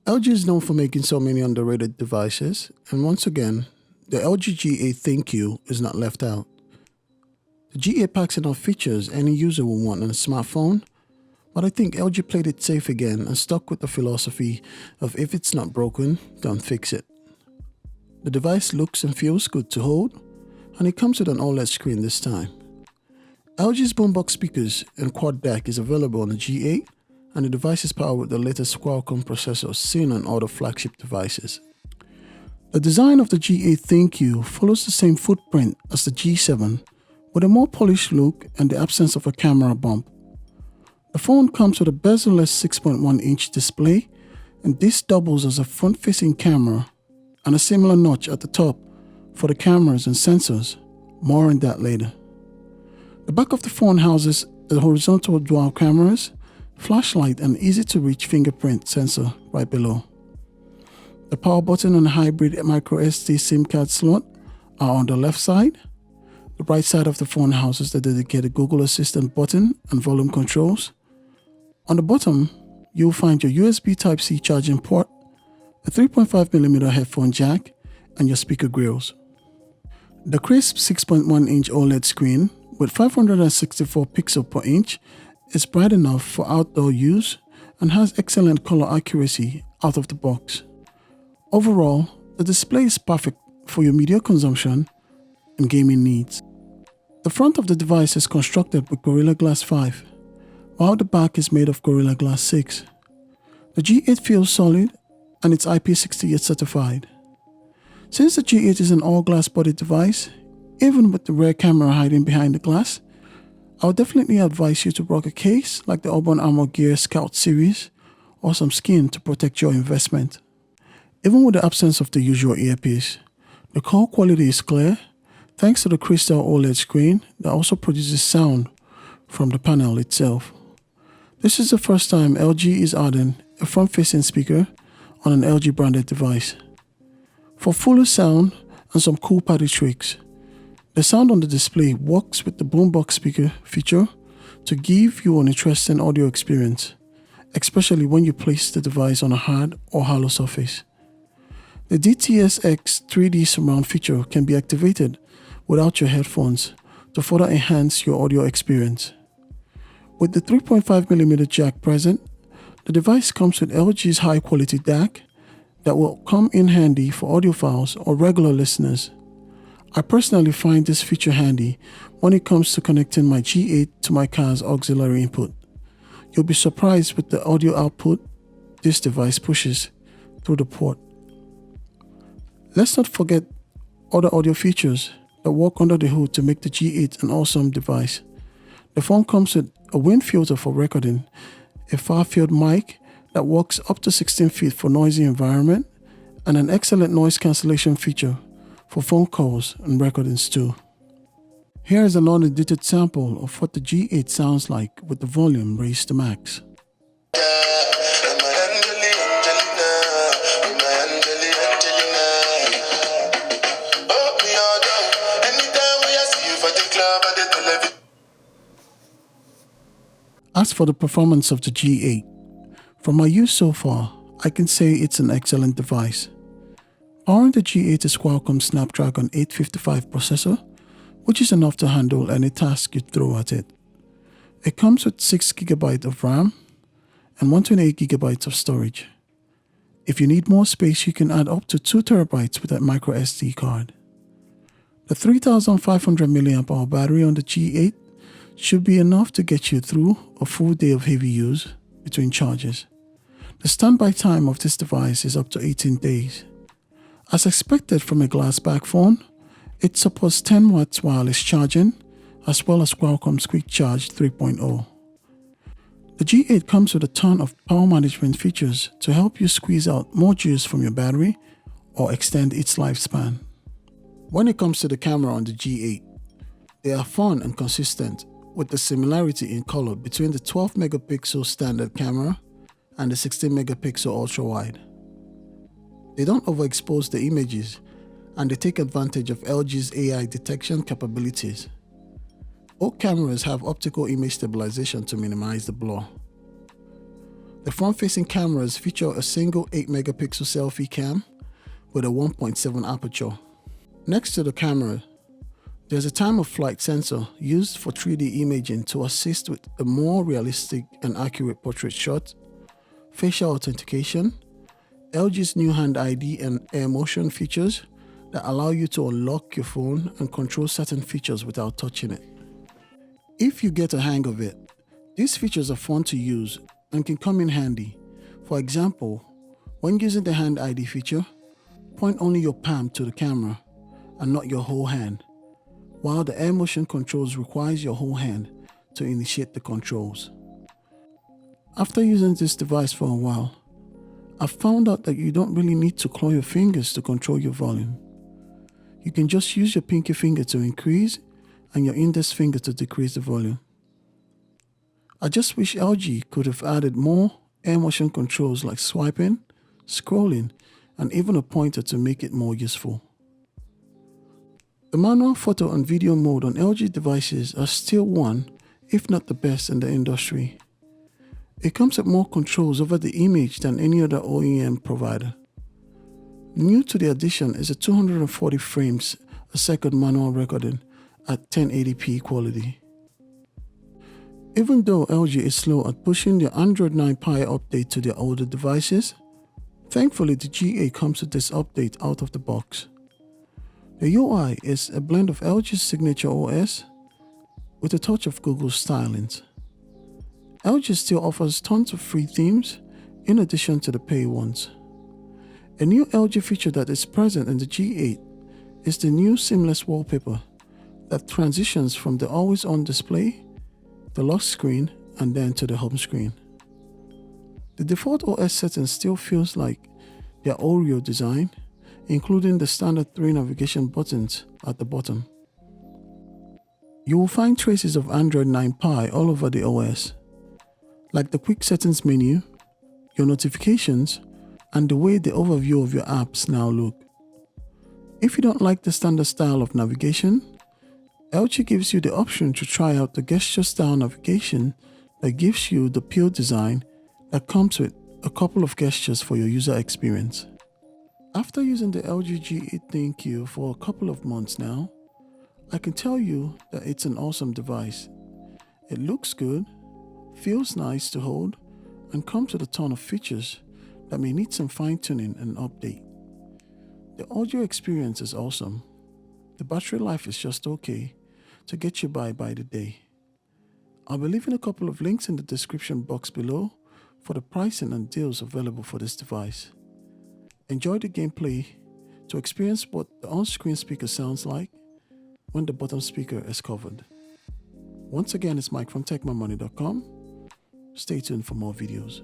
LG is known for making so many underrated devices, and once again, the LG G8 ThinQ is not left out. The G8 packs enough features any user will want on a smartphone, but I think LG played it safe again and stuck with the philosophy of if it's not broken, don't fix it. The device looks and feels good to hold, and it comes with an OLED screen this time. LG's boombox speakers and quad DAC is available on the G8, and the device is powered with the latest Qualcomm processors seen on other flagship devices. The design of the G8 ThinQ follows the same footprint as the G7, with a more polished look and the absence of a camera bump. The phone comes with a bezel-less 6.1-inch display, and this doubles as a front-facing camera, and a similar notch at the top for the cameras and sensors. More on that later. The back of the phone houses the horizontal dual cameras, flashlight, and easy-to-reach fingerprint sensor right below. The power button and hybrid microSD SIM card slot are on the left side. The right side of the phone houses the dedicated Google Assistant button and volume controls. On the bottom, you'll find your USB Type-C charging port, a 3.5mm headphone jack, and your speaker grills. The crisp 6.1-inch OLED screen with 564 pixels per inch is bright enough for outdoor use and has excellent color accuracy out of the box. Overall, the display is perfect for your media consumption and gaming needs. The front of the device is constructed with Gorilla Glass 5, while the back is made of Gorilla Glass 6. The G8 feels solid and it's IP68 certified. Since the G8 is an all-glass body device, even with the rear camera hiding behind the glass, I would definitely advise you to rock a case like the Urban Armor Gear Scout series or some skin to protect your investment. Even with the absence of the usual earpiece, the call quality is clear thanks to the crystal OLED screen that also produces sound from the panel itself. This is the first time LG is adding a front-facing speaker on an LG branded device. For fuller sound and some cool party tricks, the sound on the display works with the boombox speaker feature to give you an interesting audio experience, especially when you place the device on a hard or hollow surface. The DTS:X 3D surround feature can be activated without your headphones to further enhance your audio experience. With the 3.5mm jack present, the device comes with LG's high-quality DAC that will come in handy for audiophiles or regular listeners. I personally find this feature handy when it comes to connecting my G8 to my car's auxiliary input. You'll be surprised with the audio output this device pushes through the port. Let's not forget other audio features that work under the hood to make the G8 an awesome device. The phone comes with a wind filter for recording, a far-field mic that works up to 16 feet for noisy environment, and an excellent noise cancellation feature for phone calls and recordings too. Here is a non-edited sample of what the G8 sounds like with the volume raised to max. As for the performance of the G8, from my use so far, I can say it's an excellent device. Powering the G8 is Qualcomm Snapdragon 855 processor, which is enough to handle any task you throw at it. It comes with 6GB of RAM and 128GB of storage. If you need more space, you can add up to 2TB with that micro SD card. The 3500 mAh battery on the G8 should be enough to get you through a full day of heavy use between charges. The standby time of this device is up to 18 days. As expected from a glass back phone, it supports 10 watts wireless charging as well as Qualcomm's Quick Charge 3.0. The G8 comes with a ton of power management features to help you squeeze out more juice from your battery or extend its lifespan. When it comes to the camera on the G8, they are fun and consistent with the similarity in color between the 12-megapixel standard camera and the 16-megapixel ultra-wide. They don't overexpose the images, and they take advantage of LG's AI detection capabilities. Both cameras have optical image stabilization to minimize the blur. The front-facing cameras feature a single 8-megapixel selfie cam with a 1.7 aperture. Next to the camera, there's a time-of-flight sensor used for 3D imaging to assist with a more realistic and accurate portrait shot, facial authentication, LG's new Hand ID and Air Motion features that allow you to unlock your phone and control certain features without touching it. If you get a hang of it, these features are fun to use and can come in handy. For example, when using the Hand ID feature, point only your palm to the camera and not your whole hand, while the Air Motion controls requires your whole hand to initiate the controls. After using this device for a while, I've found out that you don't really need to claw your fingers to control your volume. You can just use your pinky finger to increase and your index finger to decrease the volume. I just wish LG could have added more Air Motion controls like swiping, scrolling, and even a pointer to make it more useful. The manual photo and video mode on LG devices are still one, if not the best in the industry. It comes with more controls over the image than any other OEM provider. New to the addition is a 240 frames a second manual recording at 1080p quality. Even though LG is slow at pushing their Android 9 Pie update to their older devices, thankfully the G8 comes with this update out of the box. The UI is a blend of LG's signature OS with a touch of Google's stylings. LG still offers tons of free themes in addition to the pay ones. A new LG feature that is present in the G8 is the new seamless wallpaper that transitions from the always-on display, the lock screen, and then to the home screen. The default OS setting still feels like their Oreo design, including the standard 3 navigation buttons at the bottom. You will find traces of Android 9 Pie all over the OS, like the quick settings menu, your notifications, and the way the overview of your apps now look. If you don't like the standard style of navigation, LG gives you the option to try out the gesture style navigation that gives you the pure design that comes with a couple of gestures for your user experience. After using the LG G8 ThinQ for a couple of months now, I can tell you that it's an awesome device. It looks good, feels nice to hold, and comes with a ton of features that may need some fine-tuning and update. The audio experience is awesome. The battery life is just okay to get you by the day. I'll be leaving a couple of links in the description box below for the pricing and deals available for this device. Enjoy the gameplay to experience what the on-screen speaker sounds like when the bottom speaker is covered. Once again, it's Mike from TechMyMoney.com. Stay tuned for more videos.